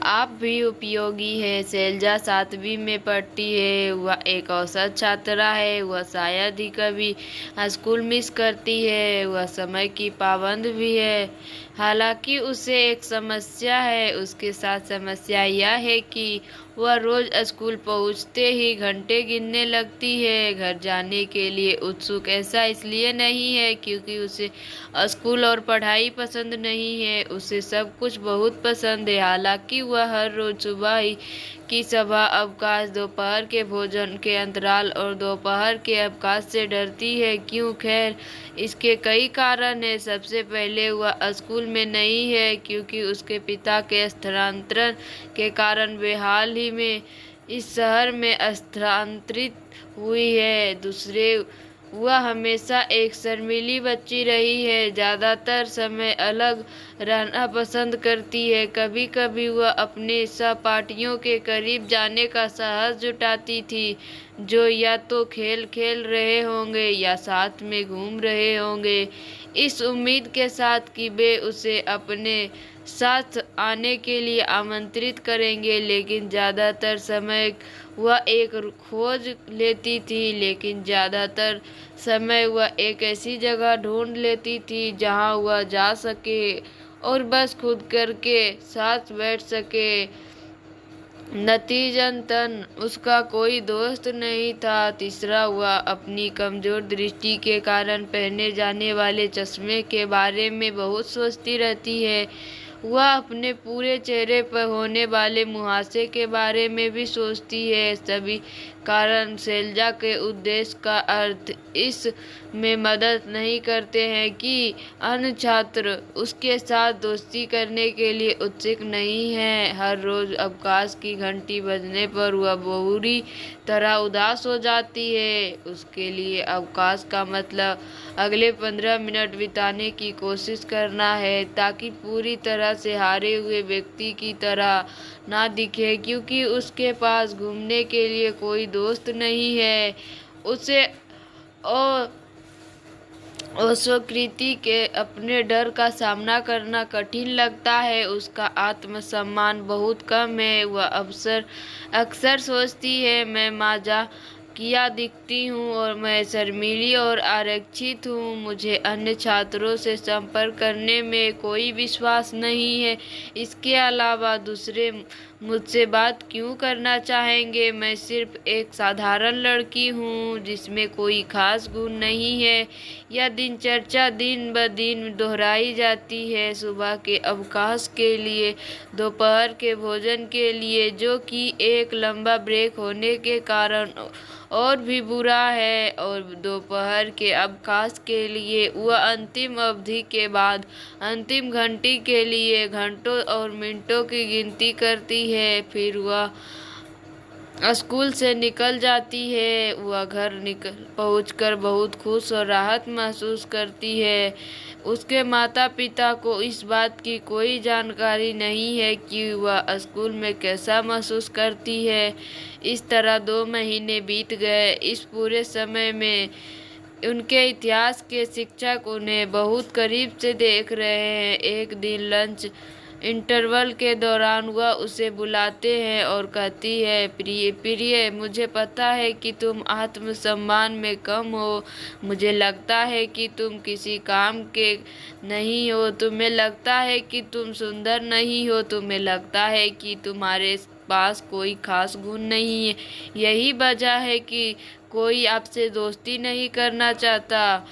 आप भी उपयोगी है। शैलजा 7वीं में पढ़ती है। वह एक औसत छात्रा है। वह शायद ही कभी स्कूल मिस करती है। वह समय की पाबंद भी है। हालांकि उसे एक समस्या है। उसके साथ समस्या यह है कि वह रोज स्कूल पहुंचते ही घंटे गिनने लगती है। घर जाने के लिए उत्सुक ऐसा इसलिए नहीं है क्योंकि उसे स्कूल और पढ़ाई पसंद नहीं है। उसे सब कुछ बहुत पसंद है। हालांकि वह हर रोज सुबह ही की सभा, अवकाश, दोपहर के भोजन के अंतराल और दोपहर के अवकाश से डरती है। क्यों? खैर, इसके कई कारण है। सबसे पहले वह स्कूल में नहीं है क्योंकि उसके पिता के स्थानांतरण के कारण वे हाल ही में इस शहर में स्थानांतरित हुई है। दूसरे, वह हमेशा एक शर्मीली बच्ची रही है। ज्यादातर समय अलग रहना पसंद करती है। कभी कभी वह अपने सहपाठियों के करीब जाने का साहस जुटाती थी, जो या तो खेल खेल रहे होंगे या साथ में घूम रहे होंगे, इस उम्मीद के साथ कि वे उसे अपने साथ आने के लिए आमंत्रित करेंगे। लेकिन ज्यादातर समय वह एक खोज लेती थी। लेकिन ज्यादातर समय वह एक ऐसी जगह ढूंढ लेती थी जहां वह जा सके और बस खुद करके साथ बैठ सके। नतीजतन उसका कोई दोस्त नहीं था। तीसरा, वह अपनी कमजोर दृष्टि के कारण पहने जाने वाले चश्मे के बारे में बहुत सोचती रहती है। वह अपने पूरे चेहरे पर होने वाले मुहासे के बारे में भी सोचती है। सभी कारण शैलजा के उद्देश्य का अर्थ इस में मदद नहीं करते हैं कि अन्य छात्र उसके साथ दोस्ती करने के लिए उत्सुक नहीं हैं। हर रोज अवकाश की घंटी बजने पर वह बुरी तरह उदास हो जाती है। उसके लिए अवकाश का मतलब अगले 15 मिनट बिताने की कोशिश करना है ताकि पूरी तरह से हारे हुए व्यक्ति की तरह ना दिखे, क्योंकि उसके पास घूमने के लिए कोई दोस्त नहीं है। उसे अस्वीकृति के अपने डर का सामना करना कठिन लगता है। उसका आत्मसम्मान बहुत कम है। वह अक्सर सोचती है, मैं माजा किया दिखती हूँ और मैं शर्मीली और आरक्षित हूँ। मुझे अन्य छात्रों से संपर्क करने में कोई विश्वास नहीं है। इसके अलावा दूसरे मुझसे बात क्यों करना चाहेंगे? मैं सिर्फ एक साधारण लड़की हूँ जिसमें कोई खास गुण नहीं है। यह दिनचर्या दिन ब दिन दोहराई जाती है। सुबह के अवकाश के लिए, दोपहर के भोजन के लिए, जो कि एक लंबा ब्रेक होने के कारण और भी बुरा है, और दोपहर के अवकाश के लिए वह अंतिम अवधि के बाद अंतिम घंटी के लिए घंटों और मिनटों की गिनती करती है। फिर वह स्कूल से निकल जाती है। वह घर निकल पहुंचकर बहुत खुश और राहत महसूस करती है। उसके माता पिता को इस बात की कोई जानकारी नहीं है कि वह स्कूल में कैसा महसूस करती है। इस तरह 2 महीने बीत गए। इस पूरे समय में उनके इतिहास के शिक्षक उन्हें बहुत करीब से देख रहे हैं। एक दिन लंच इंटरवल के दौरान वह उसे बुलाते हैं और कहती है, प्रिय प्रिय, मुझे पता है कि तुम आत्मसम्मान में कम हो। मुझे लगता है कि तुम किसी काम के नहीं हो। तुम्हें लगता है कि तुम सुंदर नहीं हो। तुम्हें लगता है कि तुम्हारे पास कोई खास गुण नहीं है। यही वजह है कि कोई आपसे दोस्ती नहीं करना चाहता।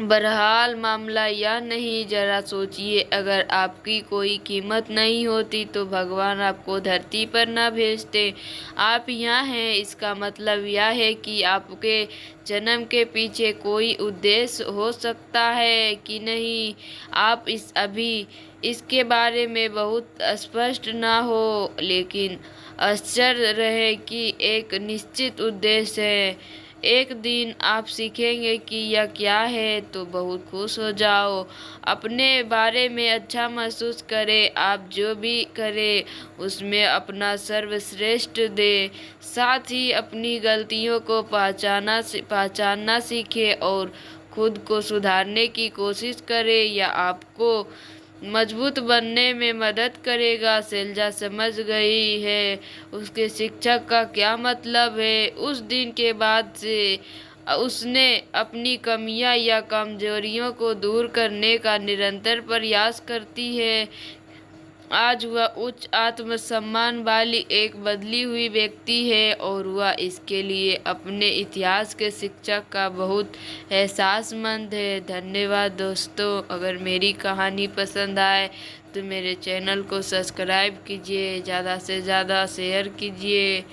बहरहाल मामला यह नहीं, जरा सोचिए, अगर आपकी कोई कीमत नहीं होती तो भगवान आपको धरती पर न भेजते। आप यहाँ हैं, इसका मतलब यह है कि आपके जन्म के पीछे कोई उद्देश्य हो सकता है कि नहीं। आप अभी इसके बारे में बहुत स्पष्ट ना हो, लेकिन आश्चर्य रहे कि एक निश्चित उद्देश्य है। एक दिन आप सीखेंगे कि यह क्या है, तो बहुत खुश हो जाओ। अपने बारे में अच्छा महसूस करें। आप जो भी करें उसमें अपना सर्वश्रेष्ठ दें। साथ ही अपनी गलतियों को पहचानना सीखें और खुद को सुधारने की कोशिश करें। या आपको मजबूत बनने में मदद करेगा। सेल्जा समझ गई है उसके शिक्षक का क्या मतलब है। उस दिन के बाद से उसने अपनी कमियां या कमजोरियों को दूर करने का निरंतर प्रयास करती है। आज वह उच्च आत्मसम्मान वाली एक बदली हुई व्यक्ति है और वह इसके लिए अपने इतिहास के शिक्षक का बहुत एहसासमंद है। धन्यवाद दोस्तों। अगर मेरी कहानी पसंद आए तो मेरे चैनल को सब्सक्राइब कीजिए, ज़्यादा से ज़्यादा शेयर कीजिए।